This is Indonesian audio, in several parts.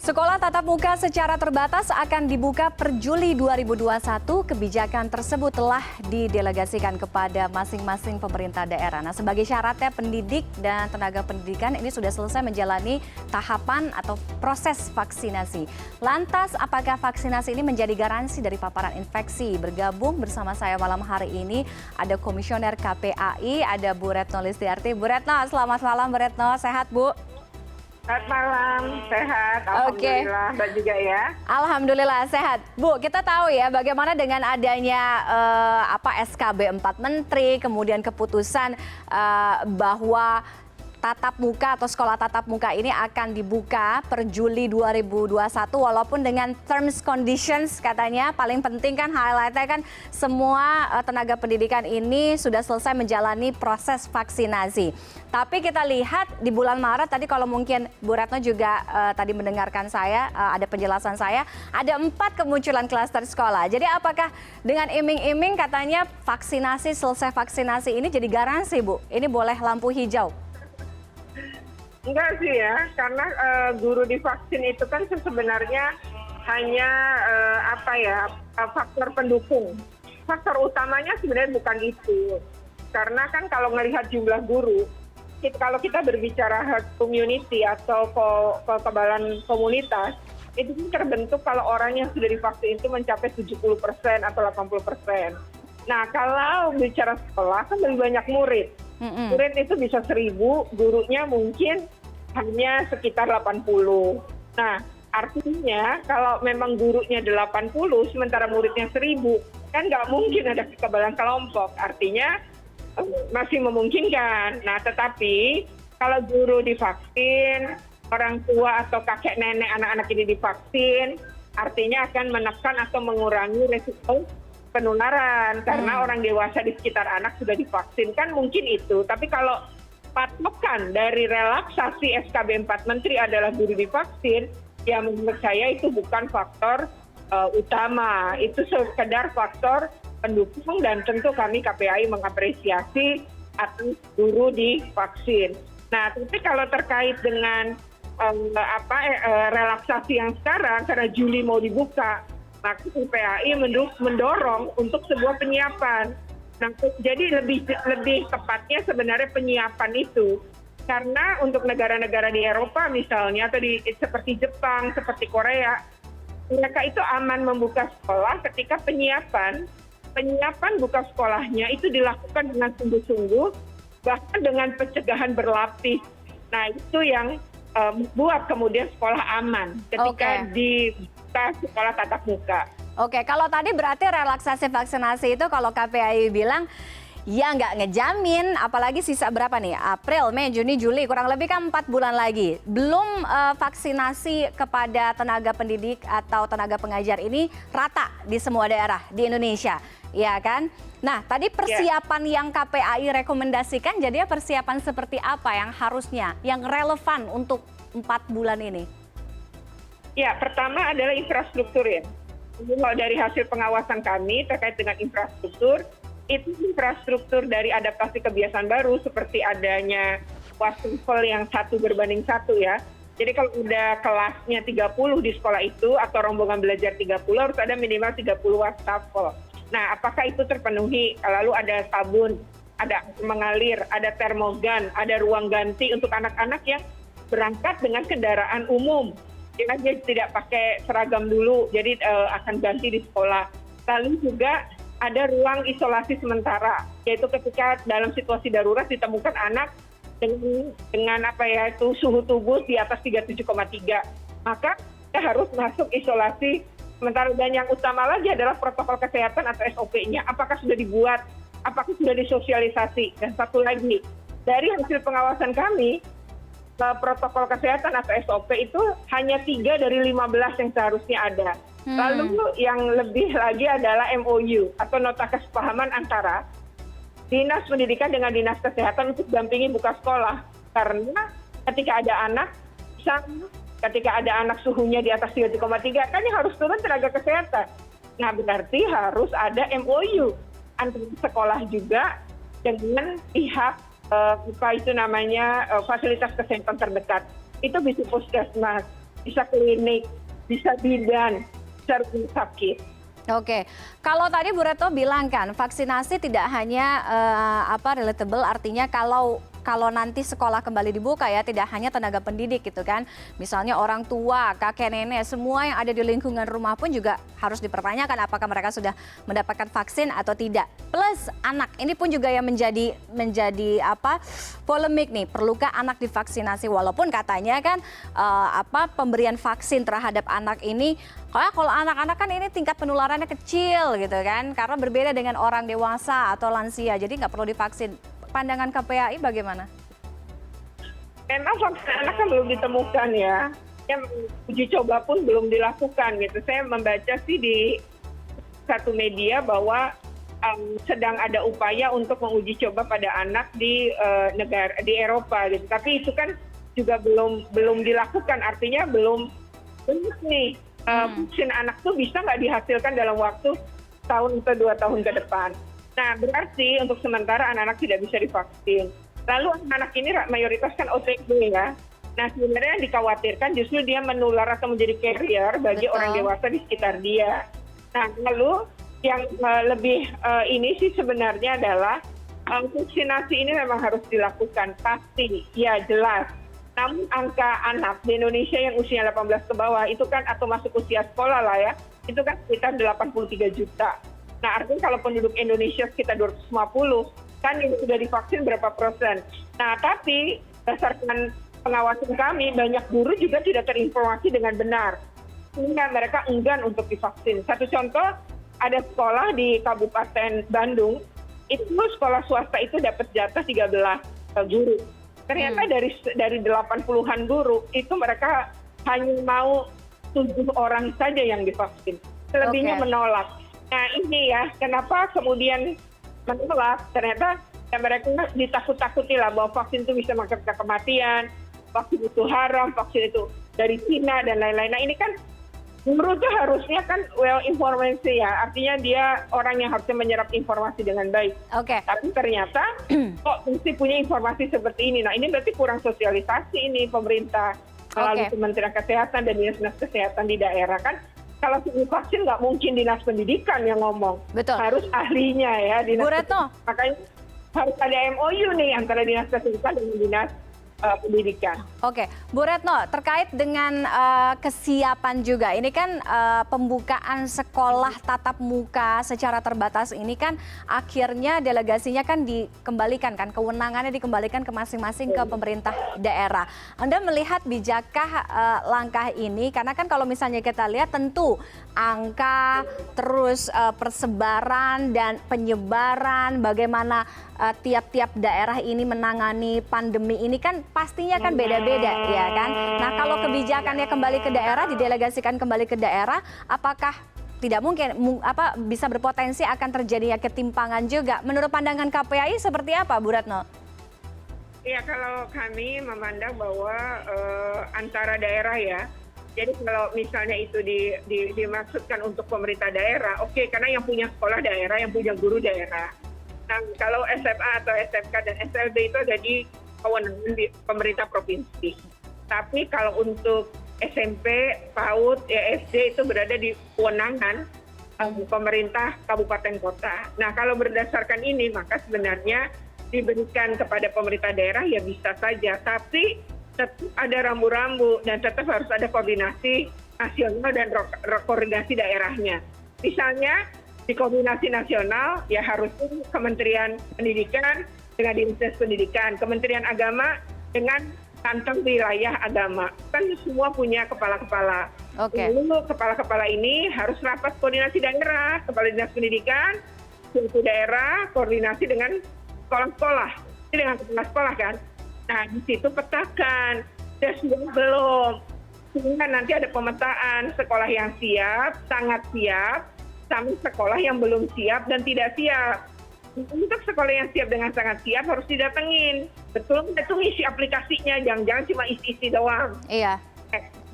Sekolah tatap muka secara terbatas akan dibuka per Juli 2021. Kebijakan tersebut telah didelegasikan kepada masing-masing pemerintah daerah. Nah, sebagai syaratnya pendidik dan tenaga pendidikan ini sudah selesai menjalani tahapan atau proses vaksinasi. Lantas, apakah vaksinasi ini menjadi garansi dari paparan infeksi? Bergabung bersama saya malam hari ini ada Komisioner KPAI, ada Bu Retno Listiarti. Bu Retno, selamat malam Bu Retno, sehat Bu? Selamat malam, sehat. Alhamdulillah, Mbak juga ya. Alhamdulillah sehat. Bu, kita tahu ya bagaimana dengan adanya SKB 4 Menteri, kemudian keputusan bahwa tatap muka atau sekolah tatap muka ini akan dibuka per Juli 2021 walaupun dengan terms conditions katanya paling penting kan highlightnya kan semua tenaga pendidikan ini sudah selesai menjalani proses vaksinasi. Tapi kita lihat di bulan Maret tadi kalau mungkin Bu Retno juga tadi mendengarkan saya, ada penjelasan saya, ada 4 kemunculan klaster sekolah. Jadi apakah dengan iming-iming katanya selesai vaksinasi ini jadi garansi Bu? Ini boleh lampu hijau? Enggak sih ya, karena guru divaksin itu kan sebenarnya hanya faktor pendukung. Faktor utamanya sebenarnya bukan itu. Karena kan kalau melihat jumlah guru, kalau kita berbicara herd immunity atau kekebalan komunitas, itu kan terbentuk kalau orang yang sudah divaksin itu mencapai 70% atau 80%. Nah, kalau bicara sekolah kan lebih banyak murid. Murid itu bisa 1.000, gurunya mungkin hanya sekitar 80. Nah, artinya kalau memang gurunya 80, sementara muridnya 1.000, kan nggak mungkin ada kekebalan kelompok. Artinya masih memungkinkan. Nah, tetapi kalau guru divaksin, orang tua atau kakek nenek anak-anak ini divaksin, artinya akan menekan atau mengurangi resiko penularan karena orang dewasa di sekitar anak sudah divaksin, kan mungkin itu. Tapi kalau patokan dari relaksasi SKB 4 Menteri adalah guru divaksin, ya menurut saya itu bukan faktor utama. Itu sekedar faktor pendukung dan tentu kami KPAI mengapresiasi atas guru divaksin. Nah, tapi kalau terkait dengan relaksasi yang sekarang karena Juli mau dibuka, maka KPAI mendorong untuk sebuah penyiapan. Nah, jadi lebih tepatnya sebenarnya penyiapan itu. Karena untuk negara-negara di Eropa misalnya, atau seperti Jepang, seperti Korea, mereka itu aman membuka sekolah ketika penyiapan buka sekolahnya itu dilakukan dengan sungguh-sungguh, bahkan dengan pencegahan berlapis. Nah, itu yang membuat kemudian sekolah aman ketika dibuka sekolah tatap muka. Oke, kalau tadi berarti relaksasi vaksinasi itu kalau KPAI bilang ya nggak ngejamin, apalagi sisa berapa nih? April, Mei, Juni, Juli, kurang lebih kan 4 bulan lagi. Belum vaksinasi kepada tenaga pendidik atau tenaga pengajar ini rata di semua daerah di Indonesia, ya kan? Nah, tadi persiapan yang KPAI rekomendasikan, jadinya persiapan seperti apa yang harusnya, yang relevan untuk 4 bulan ini? Ya, pertama adalah infrastruktur ya. Kalau dari hasil pengawasan kami terkait dengan infrastruktur, itu infrastruktur dari adaptasi kebiasaan baru seperti adanya wastafel yang 1 berbanding 1 ya. Jadi kalau udah kelasnya 30 di sekolah itu atau rombongan belajar 30 harus ada minimal 30 wastafel. Nah, apakah itu terpenuhi? Lalu ada sabun, ada mengalir, ada termogan, ada ruang ganti untuk anak-anak yang berangkat dengan kendaraan umum. Dia tidak pakai seragam dulu, jadi akan ganti di sekolah. Lalu juga ada ruang isolasi sementara, yaitu ketika dalam situasi darurat ditemukan anak dengan suhu tubuh di atas 37,3, maka kita harus masuk isolasi sementara. Dan yang utama lagi adalah protokol kesehatan atau SOP-nya. Apakah sudah dibuat? Apakah sudah disosialisasi? Dan satu lagi, dari hasil pengawasan kami, protokol kesehatan atau SOP itu hanya 3 dari 15 yang seharusnya ada. Lalu yang lebih lagi adalah MOU atau nota kesepahaman antara Dinas Pendidikan dengan Dinas Kesehatan untuk dampingi buka sekolah. Karena ketika ada anak suhunya di atas 3,3, kan yang harus turun tenaga kesehatan. Nah, berarti harus ada MOU antara sekolah juga dengan pihak fasilitas kesehatan terdekat. Itu bisa puskesmas. bisa klinik, bisa bidan, bisa rumah sakit. Oke, kalau tadi Bu Retno bilang kan vaksinasi tidak hanya relatable, artinya kalau nanti sekolah kembali dibuka ya tidak hanya tenaga pendidik gitu kan, misalnya orang tua, kakek nenek, semua yang ada di lingkungan rumah pun juga harus dipertanyakan apakah mereka sudah mendapatkan vaksin atau tidak. Plus anak, ini pun juga yang menjadi polemik nih, perlukah anak divaksinasi? Walaupun katanya kan pemberian vaksin terhadap anak ini, kalau anak-anak kan ini tingkat penularannya kecil gitu kan, karena berbeda dengan orang dewasa atau lansia, jadi nggak perlu divaksin. Pandangan KPAI bagaimana? Memang vaksin anak kan belum ditemukan ya. Yang uji coba pun belum dilakukan gitu. Saya membaca sih di satu media bahwa sedang ada upaya untuk menguji coba pada anak di negara di Eropa gitu. Tapi itu kan juga belum dilakukan. Artinya belum nih vaksin anak tuh bisa nggak dihasilkan dalam waktu tahun atau 2 tahun ke depan. Nah, berarti untuk sementara anak-anak tidak bisa divaksin. Lalu anak ini mayoritas kan OTG ya. Nah, sebenarnya yang dikhawatirkan justru dia menular atau menjadi carrier bagi orang dewasa di sekitar dia. Nah, lalu yang lebih ini sih sebenarnya adalah vaksinasi ini memang harus dilakukan, pasti, ya jelas. Namun angka anak di Indonesia yang usianya 18 ke bawah itu kan atau masuk usia sekolah lah ya, itu kan sekitar 83 juta. Nah, artinya kalau penduduk Indonesia sekitar 250, kan yang sudah divaksin berapa persen. Nah, tapi berdasarkan pengawasan kami, banyak guru juga tidak terinformasi dengan benar. Sehingga mereka enggan untuk divaksin. Satu contoh, ada sekolah di Kabupaten Bandung, itu sekolah swasta itu dapat jatah 13 guru. Ternyata dari 80-an guru, itu mereka hanya mau 7 orang saja yang divaksin. Selebihnya menolak. Nah ini ya, kenapa kemudian menolak, ternyata ya mereka ditakut-takuti lah bahwa vaksin itu bisa mengakibatkan kematian, vaksin itu haram, vaksin itu dari Cina, dan lain-lain. Nah ini kan guru itu harusnya kan well informasi ya, artinya dia orang yang harusnya menyerap informasi dengan baik. Tapi ternyata kok mesti punya informasi seperti ini. Nah ini berarti kurang sosialisasi ini pemerintah melalui Kementerian Kesehatan dan Dinas Kesehatan di daerah kan. Kalau vaksin nggak mungkin dinas pendidikan yang ngomong, harus ahlinya ya dinas. Bu Retno, makanya harus ada MOU nih antara dinas kesehatan dan dinas pendidikan. Oke, Bu Retno, terkait dengan kesiapan juga, ini kan pembukaan sekolah tatap muka secara terbatas ini kan akhirnya delegasinya kan dikembalikan kan, kewenangannya dikembalikan ke masing-masing ke pemerintah daerah. Anda melihat bijakkah langkah ini? Karena kan kalau misalnya kita lihat tentu angka, terus persebaran dan penyebaran, bagaimana tiap-tiap daerah ini menangani pandemi ini kan pastinya kan beda-beda ya kan. Nah kalau kebijakannya kembali ke daerah, didelegasikan kembali ke daerah, apakah tidak mungkin bisa berpotensi akan terjadinya ketimpangan juga? Menurut pandangan KPAI seperti apa, Bu Retno? Ya kalau kami memandang bahwa antara daerah ya, jadi kalau misalnya itu dimaksudkan untuk pemerintah daerah, oke, karena yang punya sekolah daerah, yang punya guru daerah. Nah kalau SMA atau SMK dan SLB itu ada di kewenangan di pemerintah provinsi. Tapi kalau untuk SMP, PAUD, SD itu berada di kewenangan pemerintah kabupaten kota. Nah kalau berdasarkan ini maka sebenarnya diberikan kepada pemerintah daerah ya bisa saja. Tapi tetap ada rambu-rambu dan tetap harus ada koordinasi nasional dan koordinasi daerahnya. Misalnya di koordinasi nasional ya harusnya Kementerian Pendidikan dengan Dinas Pendidikan, Kementerian Agama dengan kantor wilayah agama. Kan semua punya kepala-kepala. Lalu kepala-kepala ini harus rapat koordinasi daerah, kepala Dinas Pendidikan, suatu daerah, koordinasi dengan sekolah-sekolah. Ini dengan kepala sekolah kan. Nah di situ petakan, sudah belum. Sehingga nanti ada pemetaan sekolah yang siap, sangat siap, sama sekolah yang belum siap dan tidak siap. Untuk sekolah yang siap dengan sangat siap harus didatengin. Betul, itu ngisi aplikasinya, jangan-jangan cuma isi-isi doang. Iya.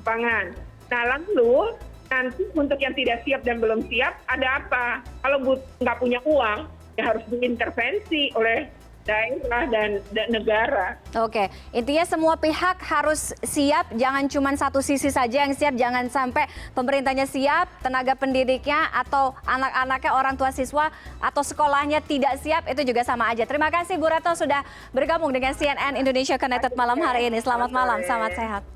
Pangan. Nah lalu nanti untuk yang tidak siap dan belum siap ada apa? Kalau nggak punya uang, ya harus diintervensi oleh daerah dan negara. Oke, intinya semua pihak harus siap, jangan cuma satu sisi saja yang siap, jangan sampai pemerintahnya siap, tenaga pendidiknya atau anak-anaknya, orang tua siswa atau sekolahnya tidak siap, itu juga sama aja. Terima kasih Bu Retno sudah bergabung dengan CNN Indonesia Connected malam hari ini. Selamat malam, selamat sehat.